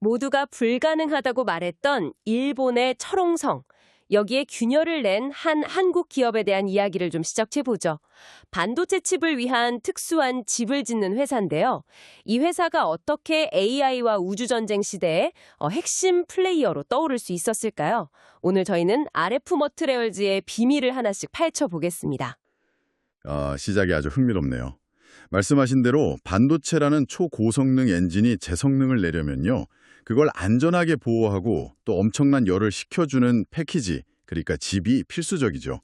모두가 불가능하다고 말했던 일본의 철옹성. 여기에 균열을 낸 한 한국 기업에 대한 이야기를 좀 시작해보죠. 반도체 칩을 위한 특수한 집을 짓는 회사인데요. 이 회사가 어떻게 AI와 우주전쟁 시대에 핵심 플레이어로 떠오를 수 있었을까요? 오늘 저희는 RF 머트리얼즈의 비밀을 하나씩 파헤쳐보겠습니다. 시작이 아주 흥미롭네요. 말씀하신 대로 반도체라는 초고성능 엔진이 제 성능을 내려면요. 그걸 안전하게 보호하고 또 엄청난 열을 식혀주는 패키지, 그러니까 집이 필수적이죠.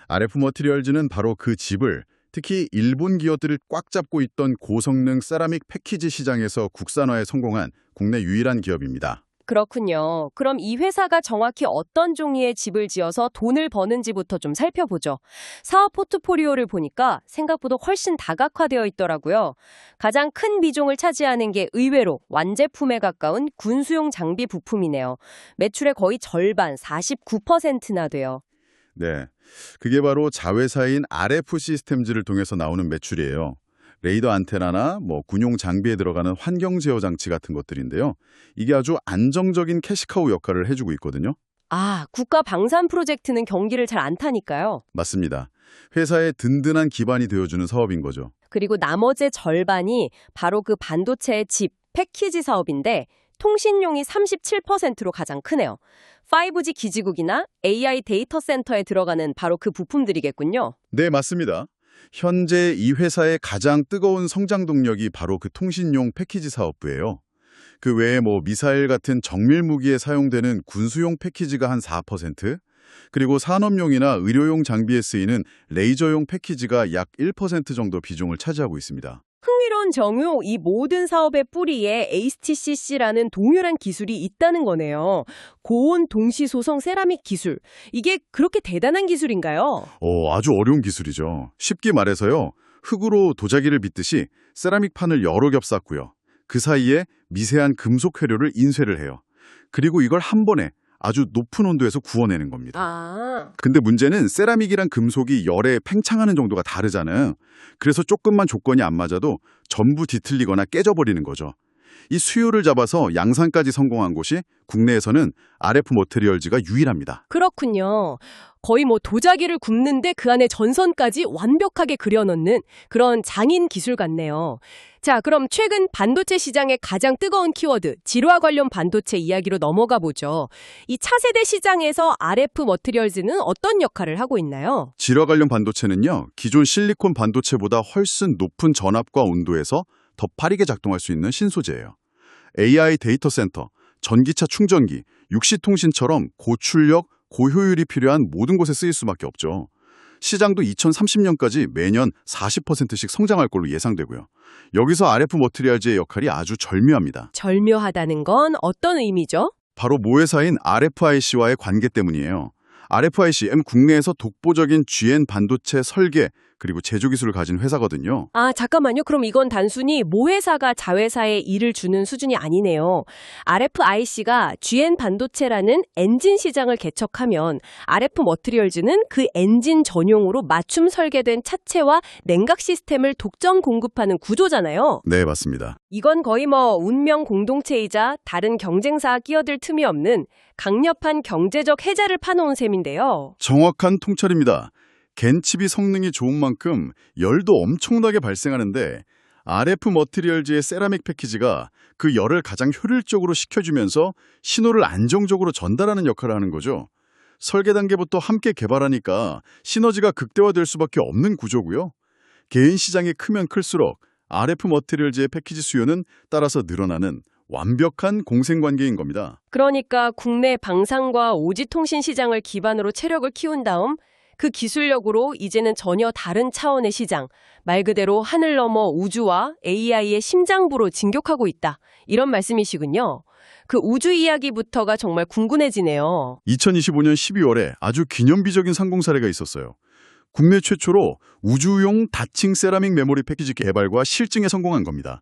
RF 머티리얼즈는 바로 그 집을 특히 일본 기업들을 꽉 잡고 있던 고성능 세라믹 패키지 시장에서 국산화에 성공한 국내 유일한 기업입니다. 그렇군요. 그럼 이 회사가 정확히 어떤 종류의 집을 지어서 돈을 버는지부터 좀 살펴보죠. 사업 포트포리오를 보니까 생각보다 훨씬 다각화되어 있더라고요. 가장 큰 비중을 차지하는 게 의외로 완제품에 가까운 군수용 장비 부품이네요. 매출의 거의 절반, 49%나 돼요. 네, 그게 바로 자회사인 RF 시스템즈를 통해서 나오는 매출이에요. 레이더 안테나나 군용 장비에 들어가는 환경 제어 장치 같은 것들인데요. 이게 아주 안정적인 캐시카우 역할을 해주고 있거든요. 국가 방산 프로젝트는 경기를 잘 안 타니까요. 맞습니다. 회사의 든든한 기반이 되어주는 사업인 거죠. 그리고 나머지 절반이 바로 그 반도체의 집, 패키지 사업인데 통신용이 37%로 가장 크네요. 5G 기지국이나 AI 데이터 센터에 들어가는 바로 그 부품들이겠군요. 네, 맞습니다. 현재 이 회사의 가장 뜨거운 성장 동력이 바로 그 통신용 패키지 사업부예요. 그 외에 미사일 같은 정밀 무기에 사용되는 군수용 패키지가 한 4%, 그리고 산업용이나 의료용 장비에 쓰이는 레이저용 패키지가 약 1% 정도 비중을 차지하고 있습니다. 흥미로운 정유, 이 모든 사업의 뿌리에 HTCC라는 동일한 기술이 있다는 거네요. 고온 동시소성 세라믹 기술. 이게 그렇게 대단한 기술인가요? 아주 어려운 기술이죠. 쉽게 말해서요. 흙으로 도자기를 빚듯이 세라믹 판을 여러 겹 쌓고요. 그 사이에 미세한 금속 회료를 인쇄를 해요. 그리고 이걸 한 번에 아주 높은 온도에서 구워내는 겁니다. 근데 문제는 세라믹이랑 금속이 열에 팽창하는 정도가 다르잖아요. 그래서 조금만 조건이 안 맞아도 전부 뒤틀리거나 깨져버리는 거죠. 이 수요를 잡아서 양산까지 성공한 곳이 국내에서는 RF 머티리얼즈가 유일합니다. 그렇군요. 거의 도자기를 굽는데 그 안에 전선까지 완벽하게 그려넣는 그런 장인 기술 같네요. 자, 그럼 최근 반도체 시장의 가장 뜨거운 키워드, 질화 관련 반도체 이야기로 넘어가 보죠. 이 차세대 시장에서 RF 머티리얼즈는 어떤 역할을 하고 있나요? 질화 관련 반도체는요. 기존 실리콘 반도체보다 훨씬 높은 전압과 온도에서 더 빠르게 작동할 수 있는 신소재예요. AI 데이터 센터, 전기차 충전기, 육시통신처럼 고출력, 고효율이 필요한 모든 곳에 쓰일 수밖에 없죠. 시장도 2030년까지 매년 40%씩 성장할 걸로 예상되고요. 여기서 RF 머티리얼즈의 역할이 아주 절묘합니다. 절묘하다는 건 어떤 의미죠? 바로 모회사인 RFIC와의 관계 때문이에요. RFIC는 국내에서 독보적인 GN 반도체 설계 그리고 제조 기술을 가진 회사거든요. 잠깐만요. 그럼 이건 단순히 모회사가 자회사에 일을 주는 수준이 아니네요. RFIC가 GN 반도체라는 엔진 시장을 개척하면 RF 머티리얼즈는 그 엔진 전용으로 맞춤 설계된 차체와 냉각 시스템을 독점 공급하는 구조잖아요. 네, 맞습니다. 이건 거의 운명 공동체이자 다른 경쟁사가 끼어들 틈이 없는 강력한 경제적 해자를 파놓은 셈인데요. 정확한 통찰입니다. 겐칩이 성능이 좋은 만큼 열도 엄청나게 발생하는데 RF 머티리얼즈의 세라믹 패키지가 그 열을 가장 효율적으로 식혀주면서 신호를 안정적으로 전달하는 역할을 하는 거죠. 설계 단계부터 함께 개발하니까 시너지가 극대화될 수밖에 없는 구조고요. 개인 시장이 크면 클수록 RF 머티리얼즈의 패키지 수요는 따라서 늘어나는 완벽한 공생관계인 겁니다. 그러니까 국내 방산과 오지통신 시장을 기반으로 체력을 키운 다음 그 기술력으로 이제는 전혀 다른 차원의 시장, 말 그대로 하늘 너머 우주와 AI의 심장부로 진격하고 있다. 이런 말씀이시군요. 그 우주 이야기부터가 정말 궁금해지네요. 2025년 12월에 아주 기념비적인 성공 사례가 있었어요. 국내 최초로 우주용 다층 세라믹 메모리 패키지 개발과 실증에 성공한 겁니다.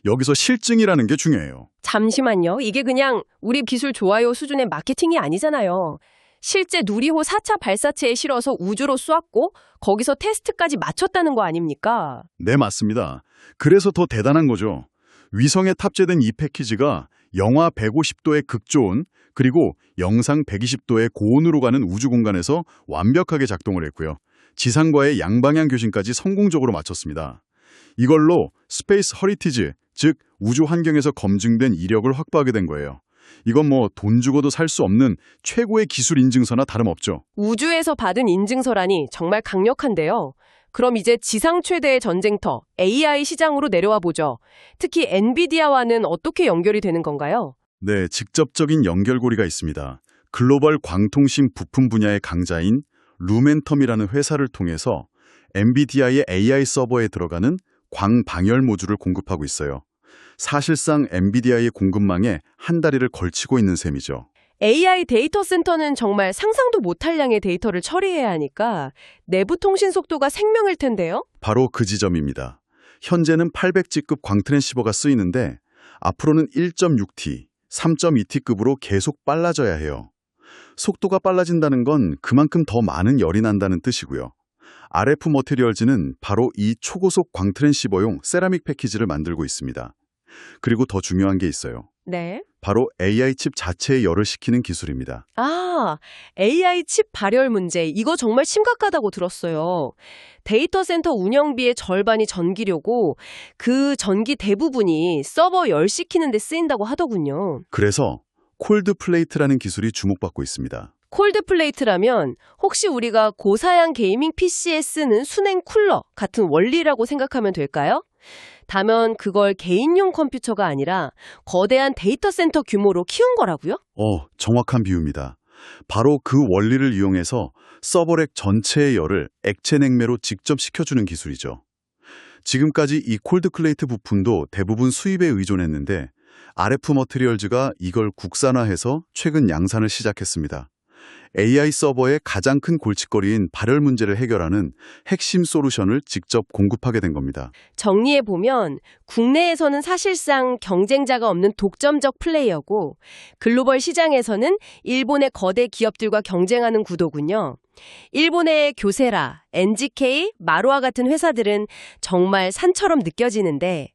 여기서 실증이라는 게 중요해요. 잠시만요. 이게 그냥 우리 기술 좋아요 수준의 마케팅이 아니잖아요. 실제 누리호 4차 발사체에 실어서 우주로 쏘았고 거기서 테스트까지 마쳤다는 거 아닙니까? 네, 맞습니다. 그래서 더 대단한 거죠. 위성에 탑재된 이 패키지가 영하 150도의 극조온, 그리고 영상 120도의 고온으로 가는 우주 공간에서 완벽하게 작동을 했고요. 지상과의 양방향 교신까지 성공적으로 마쳤습니다. 이걸로 스페이스 허리티지, 즉 우주 환경에서 검증된 이력을 확보하게 된 거예요. 이건 뭐 돈 주고도 살 수 없는 최고의 기술 인증서나 다름없죠. 우주에서 받은 인증서라니 정말 강력한데요. 그럼 이제 지상 최대의 전쟁터, AI 시장으로 내려와 보죠. 특히 엔비디아와는 어떻게 연결이 되는 건가요? 네, 직접적인 연결고리가 있습니다. 글로벌 광통신 부품 분야의 강자인 루멘텀이라는 회사를 통해서 엔비디아의 AI 서버에 들어가는 광방열 모듈을 공급하고 있어요. 사실상 엔비디아의 공급망에 한 다리를 걸치고 있는 셈이죠. AI 데이터 센터는 정말 상상도 못할 양의 데이터를 처리해야 하니까 내부 통신 속도가 생명일 텐데요. 바로 그 지점입니다. 현재는 800G급 광트랜시버가 쓰이는데 앞으로는 1.6T, 3.2T급으로 계속 빨라져야 해요. 속도가 빨라진다는 건 그만큼 더 많은 열이 난다는 뜻이고요. RF 머티리얼즈는 바로 이 초고속 광트랜시버용 세라믹 패키지를 만들고 있습니다. 그리고 더 중요한 게 있어요. 네. 바로 AI 칩 자체에 열을 식히는 기술입니다. 아, AI 칩 발열 문제. 이거 정말 심각하다고 들었어요. 데이터 센터 운영비의 절반이 전기료고 그 전기 대부분이 서버 열시키는 데 쓰인다고 하더군요. 그래서 콜드 플레이트라는 기술이 주목받고 있습니다. 콜드 플레이트라면 혹시 우리가 고사양 게이밍 PC에 쓰는 수냉 쿨러 같은 원리라고 생각하면 될까요? 다만 그걸 개인용 컴퓨터가 아니라 거대한 데이터 센터 규모로 키운 거라고요? 정확한 비유입니다. 바로 그 원리를 이용해서 서버렉 전체의 열을 액체 냉매로 직접 식혀주는 기술이죠. 지금까지 이 콜드 플레이트 부품도 대부분 수입에 의존했는데 RF 머티리얼즈가 이걸 국산화해서 최근 양산을 시작했습니다. AI 서버의 가장 큰 골칫거리인 발열 문제를 해결하는 핵심 솔루션을 직접 공급하게 된 겁니다. 정리해보면 국내에서는 사실상 경쟁자가 없는 독점적 플레이어고 글로벌 시장에서는 일본의 거대 기업들과 경쟁하는 구도군요. 일본의 교세라, NGK, 마루와 같은 회사들은 정말 산처럼 느껴지는데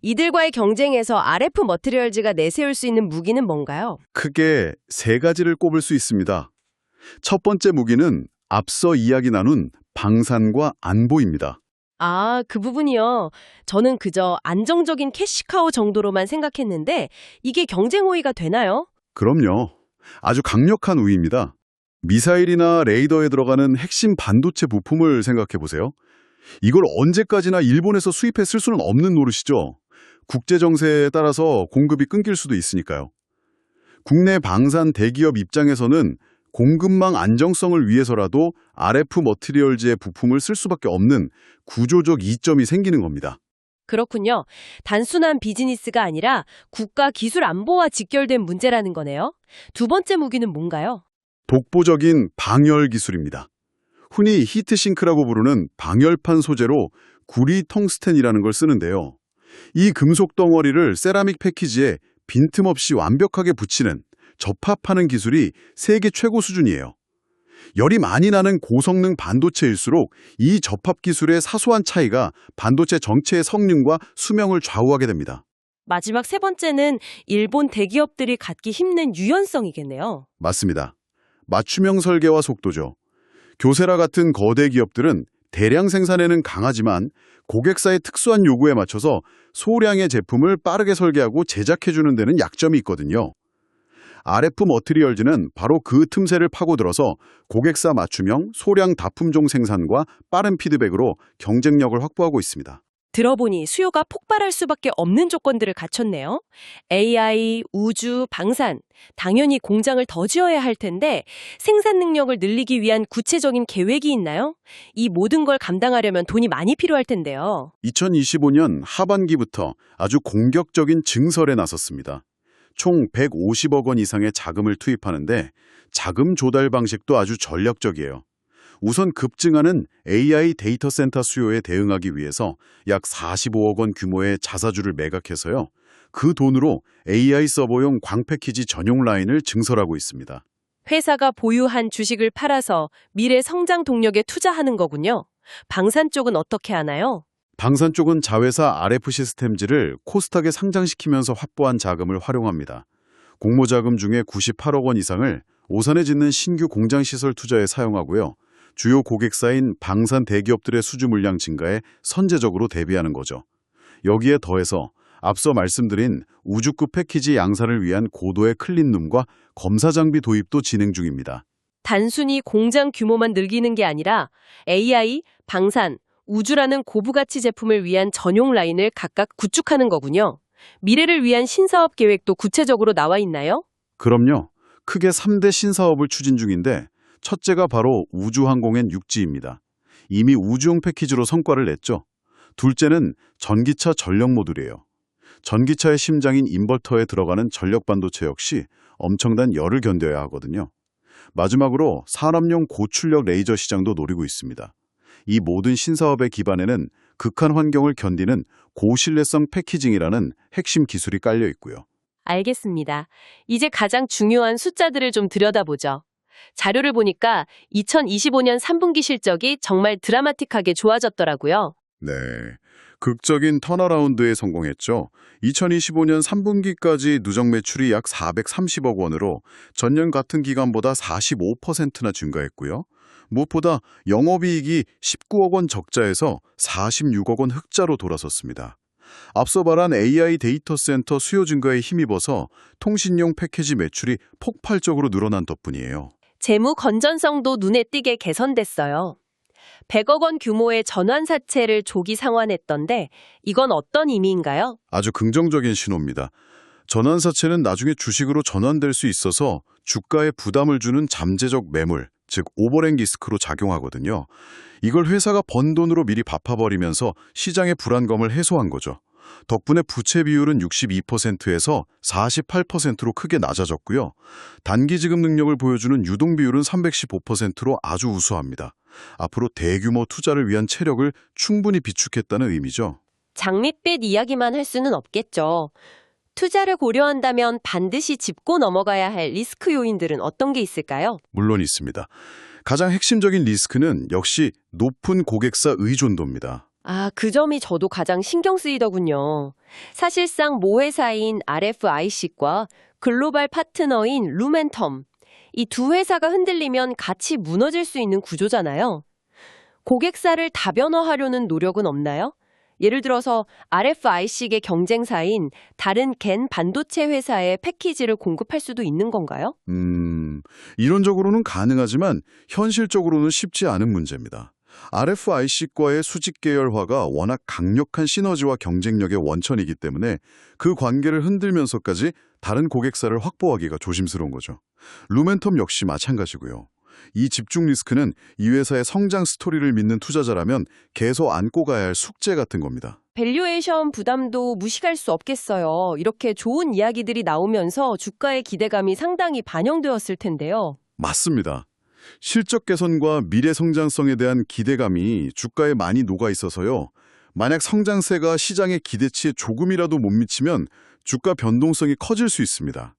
이들과의 경쟁에서 RF 머티리얼즈가 내세울 수 있는 무기는 뭔가요? 크게 세 가지를 꼽을 수 있습니다. 첫 번째 무기는 앞서 이야기 나눈 방산과 안보입니다. 아, 그 부분이요. 저는 그저 안정적인 캐시카우 정도로만 생각했는데 이게 경쟁 우위가 되나요? 그럼요. 아주 강력한 우위입니다. 미사일이나 레이더에 들어가는 핵심 반도체 부품을 생각해 보세요. 이걸 언제까지나 일본에서 수입해 쓸 수는 없는 노릇이죠. 국제 정세에 따라서 공급이 끊길 수도 있으니까요. 국내 방산 대기업 입장에서는 공급망 안정성을 위해서라도 RF 머티리얼즈의 부품을 쓸 수밖에 없는 구조적 이점이 생기는 겁니다. 그렇군요. 단순한 비즈니스가 아니라 국가 기술 안보와 직결된 문제라는 거네요. 두 번째 무기는 뭔가요? 독보적인 방열 기술입니다. 흔히 히트싱크라고 부르는 방열판 소재로 구리 텅스텐이라는 걸 쓰는데요. 이 금속 덩어리를 세라믹 패키지에 빈틈없이 완벽하게 붙이는 접합하는 기술이 세계 최고 수준이에요. 열이 많이 나는 고성능 반도체일수록 이 접합 기술의 사소한 차이가 반도체 전체의 성능과 수명을 좌우하게 됩니다. 마지막 세 번째는 일본 대기업들이 갖기 힘든 유연성이겠네요. 맞습니다. 맞춤형 설계와 속도죠. 교세라 같은 거대 기업들은 대량 생산에는 강하지만 고객사의 특수한 요구에 맞춰서 소량의 제품을 빠르게 설계하고 제작해주는 데는 약점이 있거든요. RF 머티리얼즈는 바로 그 틈새를 파고들어서 고객사 맞춤형 소량 다품종 생산과 빠른 피드백으로 경쟁력을 확보하고 있습니다. 들어보니 수요가 폭발할 수밖에 없는 조건들을 갖췄네요. AI, 우주, 방산, 당연히 공장을 더 지어야 할 텐데 생산 능력을 늘리기 위한 구체적인 계획이 있나요? 이 모든 걸 감당하려면 돈이 많이 필요할 텐데요. 2025년 하반기부터 아주 공격적인 증설에 나섰습니다. 총 150억 원 이상의 자금을 투입하는데 자금 조달 방식도 아주 전략적이에요. 우선 급증하는 AI 데이터 센터 수요에 대응하기 위해서 약 45억 원 규모의 자사주를 매각해서요. 그 돈으로 AI 서버용 광패키지 전용 라인을 증설하고 있습니다. 회사가 보유한 주식을 팔아서 미래 성장 동력에 투자하는 거군요. 방산 쪽은 어떻게 하나요? 방산 쪽은 자회사 RF 시스템즈를 코스닥에 상장시키면서 확보한 자금을 활용합니다. 공모자금 중에 98억 원 이상을 오산에 짓는 신규 공장시설 투자에 사용하고요. 주요 고객사인 방산 대기업들의 수주 물량 증가에 선제적으로 대비하는 거죠. 여기에 더해서 앞서 말씀드린 우주급 패키지 양산을 위한 고도의 클린룸과 검사 장비 도입도 진행 중입니다. 단순히 공장 규모만 늘리는 게 아니라 AI, 방산, 우주라는 고부가치 제품을 위한 전용 라인을 각각 구축하는 거군요. 미래를 위한 신사업 계획도 구체적으로 나와 있나요? 그럼요. 크게 3대 신사업을 추진 중인데 첫째가 바로 우주항공엔 육지입니다. 이미 우주용 패키지로 성과를 냈죠. 둘째는 전기차 전력 모듈이에요. 전기차의 심장인 인버터에 들어가는 전력 반도체 역시 엄청난 열을 견뎌야 하거든요. 마지막으로 산업용 고출력 레이저 시장도 노리고 있습니다. 이 모든 신사업의 기반에는 극한 환경을 견디는 고신뢰성 패키징이라는 핵심 기술이 깔려 있고요. 알겠습니다. 이제 가장 중요한 숫자들을 좀 들여다보죠. 자료를 보니까 2025년 3분기 실적이 정말 드라마틱하게 좋아졌더라고요. 네, 극적인 턴어라운드에 성공했죠. 2025년 3분기까지 누적 매출이 약 430억 원으로 전년 같은 기간보다 45%나 증가했고요. 무엇보다 영업이익이 19억 원 적자에서 46억 원 흑자로 돌아섰습니다. 앞서 말한 AI 데이터 센터 수요 증가에 힘입어서 통신용 패키지 매출이 폭발적으로 늘어난 덕분이에요. 재무 건전성도 눈에 띄게 개선됐어요. 100억 원 규모의 전환사채를 조기 상환했던데 이건 어떤 의미인가요? 아주 긍정적인 신호입니다. 전환사채는 나중에 주식으로 전환될 수 있어서 주가에 부담을 주는 잠재적 매물, 즉 오버랭 리스크로 작용하거든요. 이걸 회사가 번 돈으로 미리 갚아버리면서 시장의 불안감을 해소한 거죠. 덕분에 부채 비율은 62%에서 48%로 크게 낮아졌고요. 단기 지급 능력을 보여주는 유동 비율은 315%로 아주 우수합니다. 앞으로 대규모 투자를 위한 체력을 충분히 비축했다는 의미죠. 장밋빛 이야기만 할 수는 없겠죠. 투자를 고려한다면 반드시 짚고 넘어가야 할 리스크 요인들은 어떤 게 있을까요? 물론 있습니다. 가장 핵심적인 리스크는 역시 높은 고객사 의존도입니다. 그 점이 저도 가장 신경 쓰이더군요. 사실상 모회사인 RFIC과 글로벌 파트너인 루멘텀, 이 두 회사가 흔들리면 같이 무너질 수 있는 구조잖아요. 고객사를 다변화하려는 노력은 없나요? 예를 들어서 RFIC의 경쟁사인 다른 겐 반도체 회사에 패키지를 공급할 수도 있는 건가요? 이론적으로는 가능하지만 현실적으로는 쉽지 않은 문제입니다. RFIC과의 수직 계열화가 워낙 강력한 시너지와 경쟁력의 원천이기 때문에 그 관계를 흔들면서까지 다른 고객사를 확보하기가 조심스러운 거죠. 루멘텀 역시 마찬가지고요. 이 집중 리스크는 이 회사의 성장 스토리를 믿는 투자자라면 계속 안고 가야 할 숙제 같은 겁니다. 밸류에이션 부담도 무시할 수 없겠어요. 이렇게 좋은 이야기들이 나오면서 주가의 기대감이 상당히 반영되었을 텐데요. 맞습니다. 실적 개선과 미래 성장성에 대한 기대감이 주가에 많이 녹아 있어서요. 만약 성장세가 시장의 기대치에 조금이라도 못 미치면 주가 변동성이 커질 수 있습니다.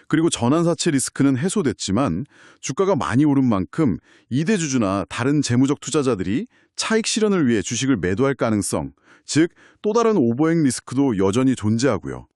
그리고 전환사채 리스크는 해소됐지만 주가가 많이 오른 만큼 이대주주나 다른 재무적 투자자들이 차익 실현을 위해 주식을 매도할 가능성, 즉 또 다른 오버행 리스크도 여전히 존재하고요.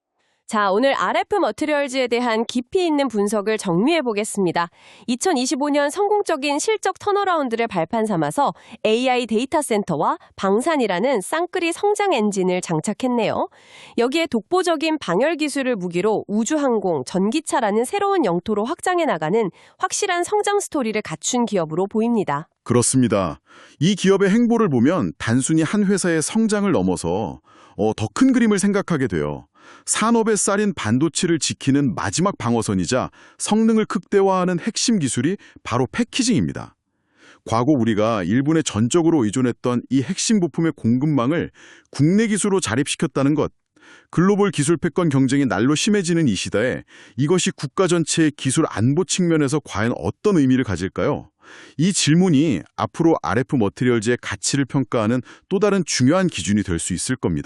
자, 오늘 RF 머티리얼즈에 대한 깊이 있는 분석을 정리해 보겠습니다. 2025년 성공적인 실적 턴어라운드를 발판 삼아서 AI 데이터 센터와 방산이라는 쌍끌이 성장 엔진을 장착했네요. 여기에 독보적인 방열 기술을 무기로 우주항공, 전기차라는 새로운 영토로 확장해 나가는 확실한 성장 스토리를 갖춘 기업으로 보입니다. 그렇습니다. 이 기업의 행보를 보면 단순히 한 회사의 성장을 넘어서 더 큰 그림을 생각하게 돼요. 산업의 쌀인 반도체를 지키는 마지막 방어선이자 성능을 극대화하는 핵심 기술이 바로 패키징입니다. 과거 우리가 일본에 전적으로 의존했던 이 핵심 부품의 공급망을 국내 기술로 자립시켰다는 것, 글로벌 기술 패권 경쟁이 날로 심해지는 이 시대에 이것이 국가 전체의 기술 안보 측면에서 과연 어떤 의미를 가질까요? 이 질문이 앞으로 RF 머티리얼즈의 가치를 평가하는 또 다른 중요한 기준이 될 수 있을 겁니다.